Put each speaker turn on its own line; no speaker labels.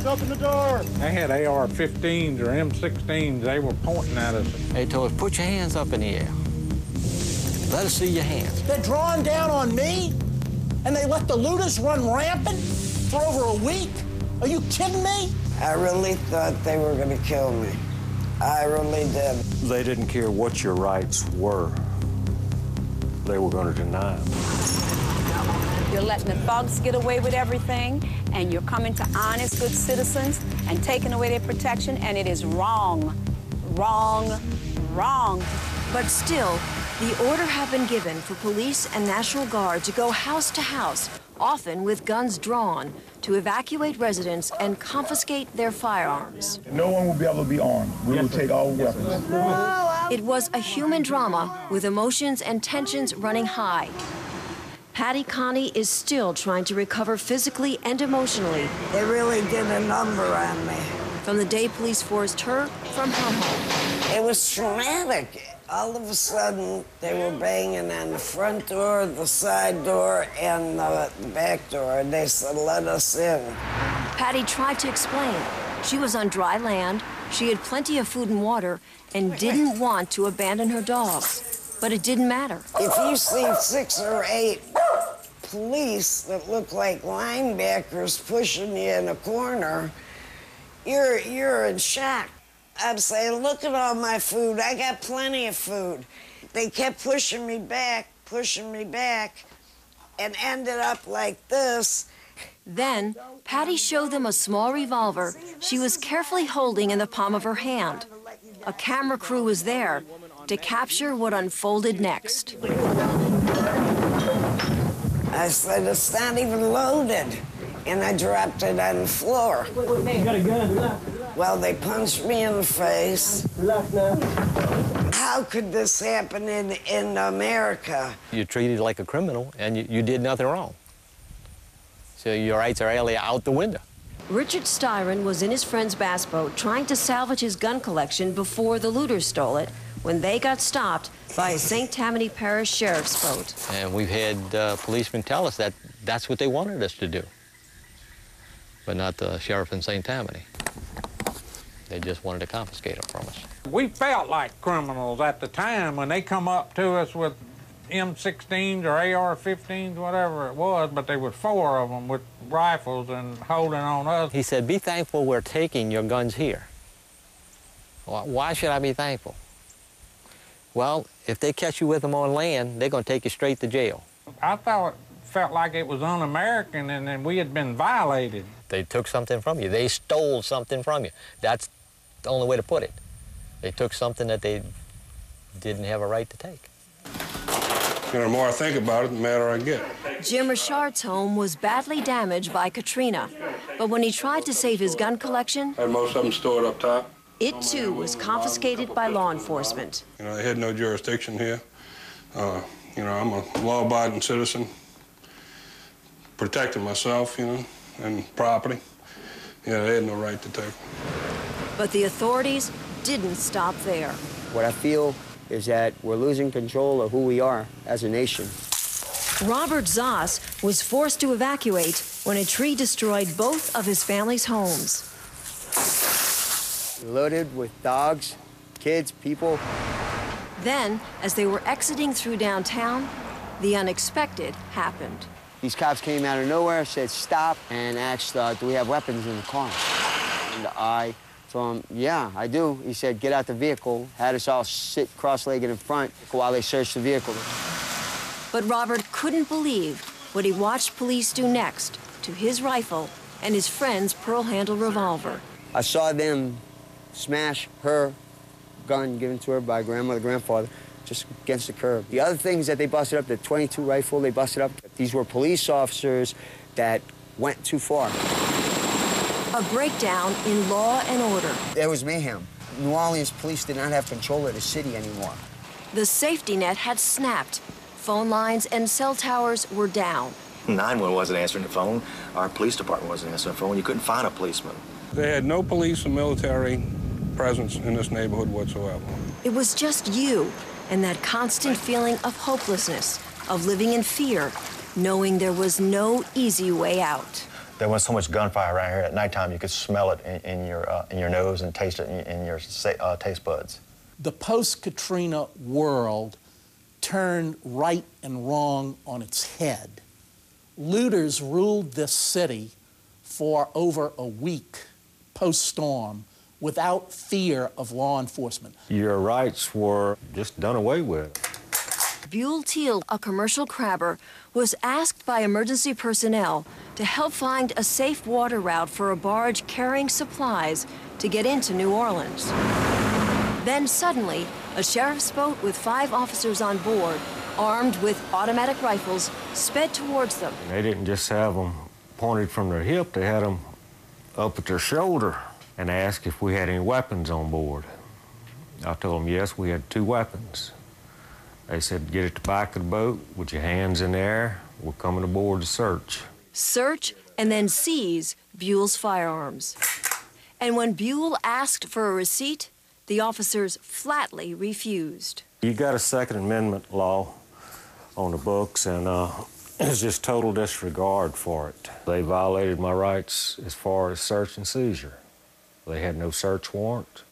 Open the door.
They had AR-15s or M16s. They were pointing at us.
They told us, put your hands up in the air. Let us see your hands.
They're drawing down on me, and they let the looters run rampant for over a week? Are you kidding me?
I really thought they were going to kill me. I really did.
They didn't care what your rights were. They were going to deny them.
You're letting the thugs get away with everything, and you're coming to honest, good citizens and taking away their protection, and it is wrong. Wrong, wrong.
But still, the order had been given for police and National Guard to go house to house, often with guns drawn, to evacuate residents and confiscate their firearms.
No one will be able to be armed. We will take all weapons.
It was a human drama with emotions and tensions running high. Patty Connie is still trying to recover physically and emotionally.
They really did a number on me.
From the day police forced her from her home.
It was traumatic. All of a sudden, they were banging on the front door, the side door, and the back door. And they said, let us in.
Patty tried to explain. She was on dry land, she had plenty of food and water, and didn't want to abandon her dogs. But it didn't matter.
If you see 6 or 8 police that look like linebackers pushing you in a corner, you're in shock. I'm saying, look at all my food. I got plenty of food. They kept pushing me back, and ended up like this.
Then, Patty showed them a small revolver she was carefully holding in the palm of her hand. A camera crew was there to capture what unfolded next.
I said, it's not even loaded. And I dropped it on the floor.
You got a gun?
Well, they punched me in the face. How could this happen in America?
You're treated like a criminal, and you did nothing wrong. So your rights are really out the window.
Richard Styron was in his friend's bass boat trying to salvage his gun collection before the looters stole it when they got stopped by a St. Tammany Parish Sheriff's boat.
And we've had policemen tell us that that's what they wanted us to do, but not the sheriff in St. Tammany. They just wanted to confiscate them from us.
We felt like criminals at the time when they come up to us with M16s or AR-15s, whatever it was, but there was 4 of them with rifles and holding on us.
He said, be thankful we're taking your guns here. Why should I be thankful? Well, if they catch you with them on land, they're going to take you straight to jail.
I felt like it was un-American and then we had been violated.
They took something from you. They stole something from you. That's the only way to put it. They took something that they didn't have a right to take.
You know, the more I think about it, the madder I get.
Jim Richard's home was badly damaged by Katrina, but when he tried to save his gun collection,
I had most of them stored up top.
it too was confiscated by law enforcement.
You know, they had no jurisdiction here. You know, I'm a law-abiding citizen, protecting myself, you know, and property. Yeah, they had no right to take.
But the authorities didn't stop there.
What I feel is that we're losing control of who we are as a nation.
Robert Zoss was forced to evacuate when a tree destroyed both of his family's homes.
Loaded with dogs, kids, people.
Then, as they were exiting through downtown, the unexpected happened.
These cops came out of nowhere, said stop, and asked, do we have weapons in the car? And I told him, yeah, I do. He said, get out the vehicle, had us all sit cross-legged in front while they searched the vehicle.
But Robert couldn't believe what he watched police do next to his rifle and his friend's pearl-handled revolver.
I saw them smash her gun given to her by grandmother, grandfather, just against the curb. The other things that they busted up, the .22 rifle they busted up, these were police officers that went too far.
A breakdown in law and order.
There was mayhem. New Orleans police did not have control of the city anymore.
The safety net had snapped. Phone lines and cell towers were down.
911 wasn't answering the phone. Our police department wasn't answering the phone. You couldn't find a policeman.
They had no police or military presence in this neighborhood whatsoever.
It was just you and that constant feeling of hopelessness, of living in fear, knowing there was no easy way out.
There was so much gunfire around here. At nighttime, you could smell it in your nose and taste it in your taste buds.
The post-Katrina world turned right and wrong on its head. Looters ruled this city for over a week post-storm without fear of law enforcement.
Your rights were just done away with.
Buell Teal, a commercial crabber, was asked by emergency personnel to help find a safe water route for a barge carrying supplies to get into New Orleans. Then suddenly, a sheriff's boat with 5 officers on board, armed with automatic rifles, sped towards them.
They didn't just have them pointed from their hip, they had them up at their shoulder and asked if we had any weapons on board. I told them yes, we had 2 weapons. They said, get at the back of the boat with your hands in the air. We're coming aboard to search.
Search and then seize Buell's firearms. And when Buell asked for a receipt, the officers flatly refused.
You got a Second Amendment law on the books, and it's just total disregard for it. They violated my rights as far as search and seizure. They had no search warrant.